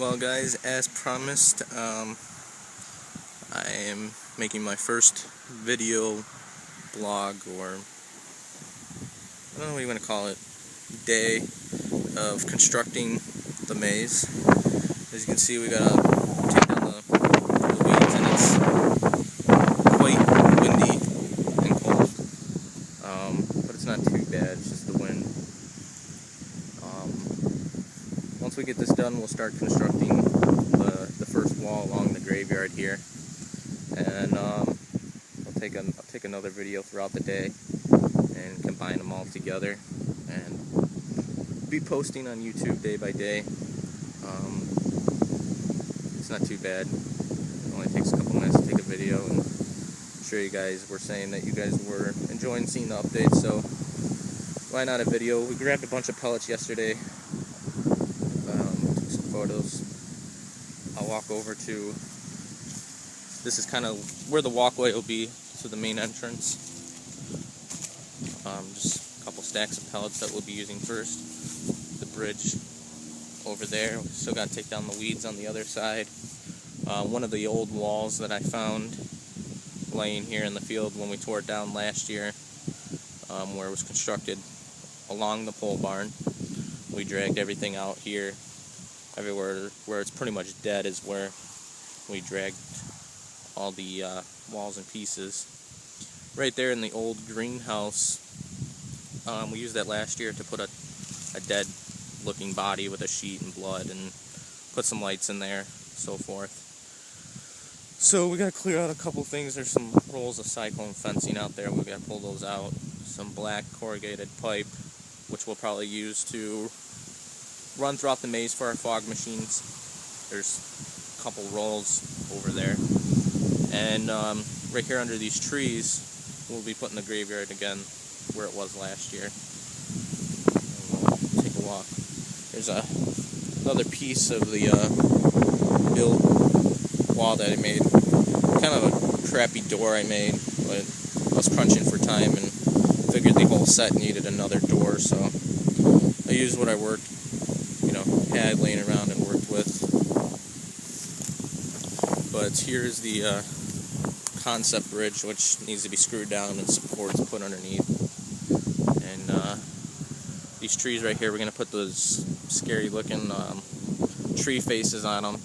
Well guys, as promised, I am making my first video blog, or I don't know what you want to call it, day of constructing the maze. As you can see, we gotta take down the weeds, and it's quite windy and cold, but it's not too bad, it's just the wind. Once we get this done, we'll start constructing the first wall along the graveyard here, and I'll take another video throughout the day and combine them all together and be posting on YouTube day by day. It's not too bad. It only takes a couple minutes to take a video, and I'm sure you guys were saying that you guys were enjoying seeing the updates, so why not a video? We grabbed a bunch of pellets yesterday. Took some photos. I'll walk over to, this is kind of where the walkway will be to the main entrance. Just a couple stacks of pellets that we'll be using first. The bridge over there. We still got to take down the weeds on the other side. One of the old walls that I found laying here in the field when we tore it down last year, where it was constructed along the pole barn. We dragged everything out here. Everywhere where it's pretty much dead is where we dragged all the walls and pieces. Right there in the old greenhouse, we used that last year to put a dead looking body with a sheet and blood, and put some lights in there, so forth. So we gotta clear out a couple things. There's some rolls of cyclone fencing out there. We gotta pull those out. Some black corrugated pipe, which we'll probably use to run throughout the maze for our fog machines. There's a couple rolls over there. And right here under these trees, we'll be putting the graveyard again where it was last year. And we'll take a walk. There's another piece of the build wall that I made. Kind of a crappy door I made, but I was crunching for time and figured the whole set needed another door, so I used what I had laying around and worked with. But here's the concept bridge, which needs to be screwed down and supports put underneath. And these trees right here, we're going to put those scary looking tree faces on them.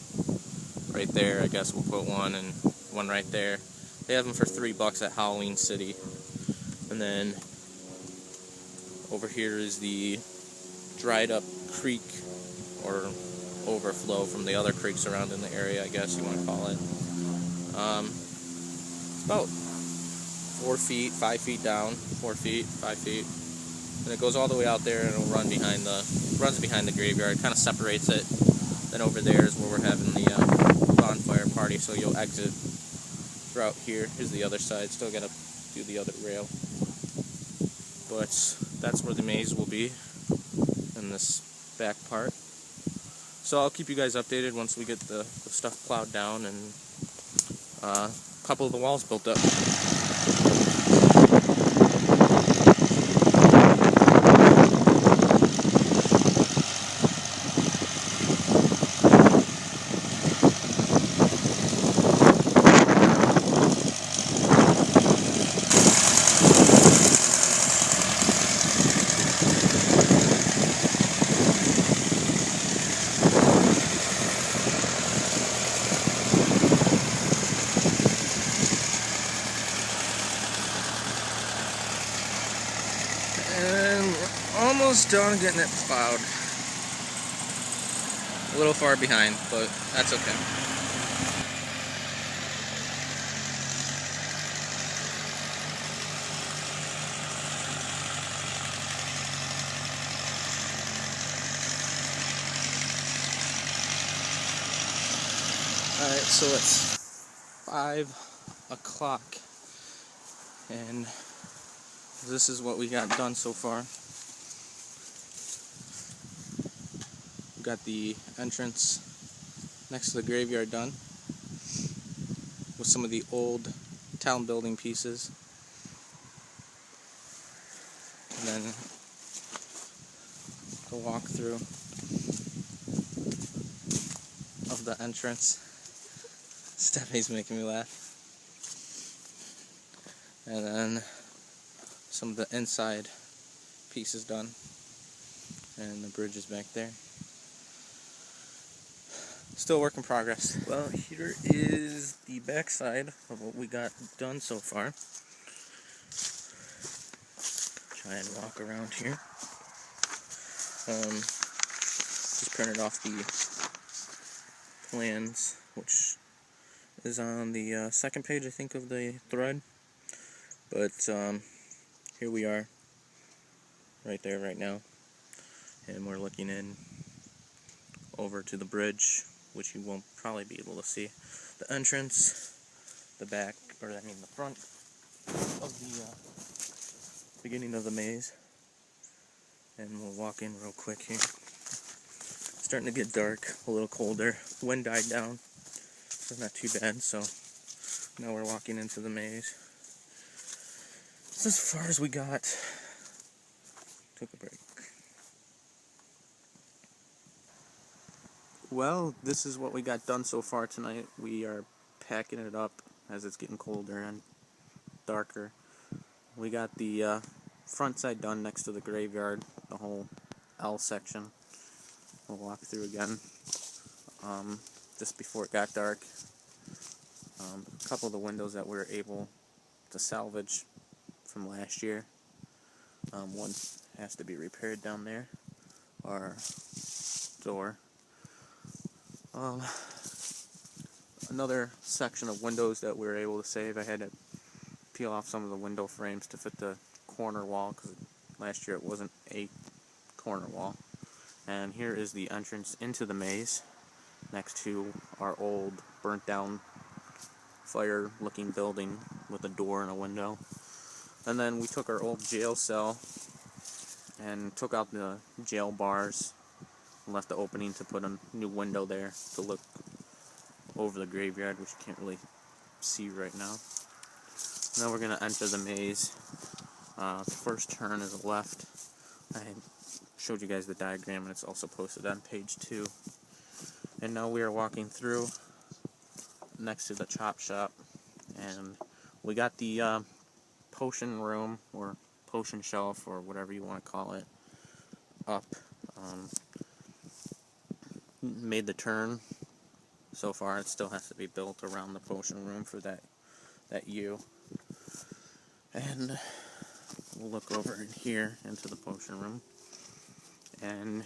Right there, I guess we'll put one, and one right there. They have them for $3 at Halloween City. And then over here is the dried up creek, or overflow from the other creeks around in the area, I guess you want to call it. It's about 4 feet, 5 feet down, 4 feet, 5 feet, and it goes all the way out there, and it'll runs behind the graveyard, kind of separates it. Then over there is where we're having the bonfire party, so you'll exit throughout here. Here's the other side, still gotta do the other rail. But that's where the maze will be, in this back part. So I'll keep you guys updated once we get the stuff plowed down and a couple of the walls built up. And we're almost done getting it plowed. A little far behind, but that's okay. Alright, so it's 5 o'clock, and this is what we got done so far. We got the entrance next to the graveyard done with some of the old town building pieces. And then the walk through. the entrance. Stephanie's making me laugh. And then some of the inside pieces done. And the bridge is back there. Still work in progress. Well, here is the back side of what we got done so far. Try and walk around here. Just printed off the plans, which is on the second page, I think, of the thread. But here we are, right there, right now, and we're looking in over to the bridge, which you won't probably be able to see. The entrance, the back, or I mean the front of the beginning of the maze. And we'll walk in real quick here. Starting to get dark, a little colder. Wind died down. It's not too bad, so now we're walking into the maze. This is as far as we got. Took a break. Well, this is what we got done so far tonight. We are packing it up as it's getting colder and darker. We got the front side done next to the graveyard, the whole L section. We'll walk through again just before it got dark. A couple of the windows that we were able to salvage from last year. One has to be repaired down there, our door. Another section of windows that we were able to save. I had to peel off some of the window frames to fit the corner wall, because last year it wasn't a corner wall. And here is the entrance into the maze, next to our old burnt down fire looking building with a door and a window. And then we took our old jail cell and took out the jail bars and left the opening to put a new window there to look over the graveyard, which you can't really see right now. Now we're going to enter the maze. The first turn is left. I showed you guys the diagram, and it's also posted on page 2. And now we are walking through next to the chop shop, and we got the potion room, or potion shelf, or whatever you want to call it, up. Made the turn. So far, it still has to be built around the potion room for that U. And we'll look over in here into the potion room, and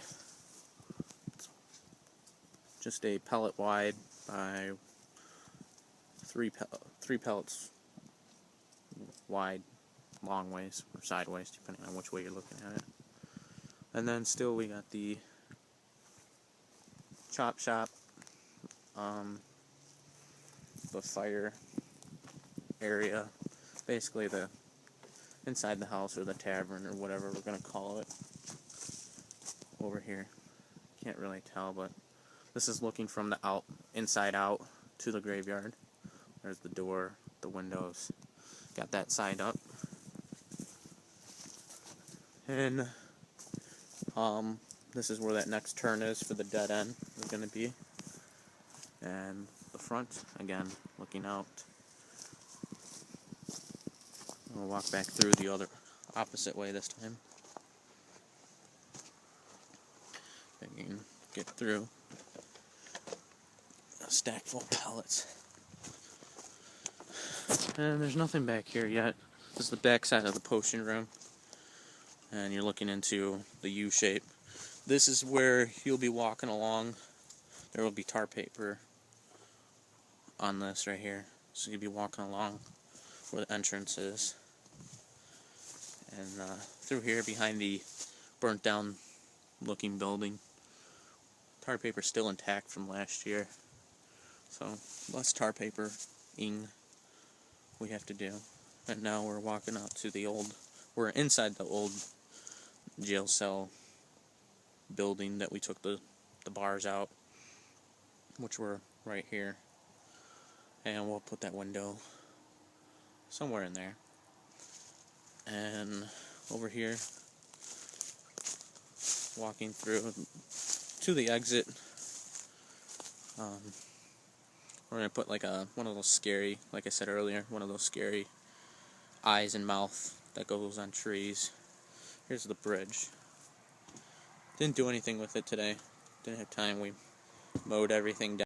it's just a pellet wide by three pellets wide, long ways or sideways, depending on which way you're looking at it. And then still we got the chop shop, the fire area, basically the inside the house, or the tavern, or whatever we're going to call it, over here. Can't really tell, but this is looking from the inside out to the graveyard. There's the door, the windows, got that side up. And this is where that next turn is for the dead end is going to be. And the front, again, looking out. We'll walk back through the other opposite way this time. If I can get through. A stack full of pallets. And there's nothing back here yet. This is the back side of the potion room. And you're looking into the U shape. This is where you'll be walking along. There will be tar paper on this right here. So you'll be walking along where the entrance is. And through here behind the burnt down looking building. Tar paper still intact from last year. So less tar paper-ing we have to do. And now we're walking out to the old, we're inside the old jail cell building that we took the bars out, which were right here. And we'll put that window somewhere in there. And over here, walking through to the exit, We're gonna put like one of those scary, like I said earlier, one of those scary eyes and mouth that goes on trees. Here's the bridge. Didn't do anything with it today. Didn't have time. We mowed everything down.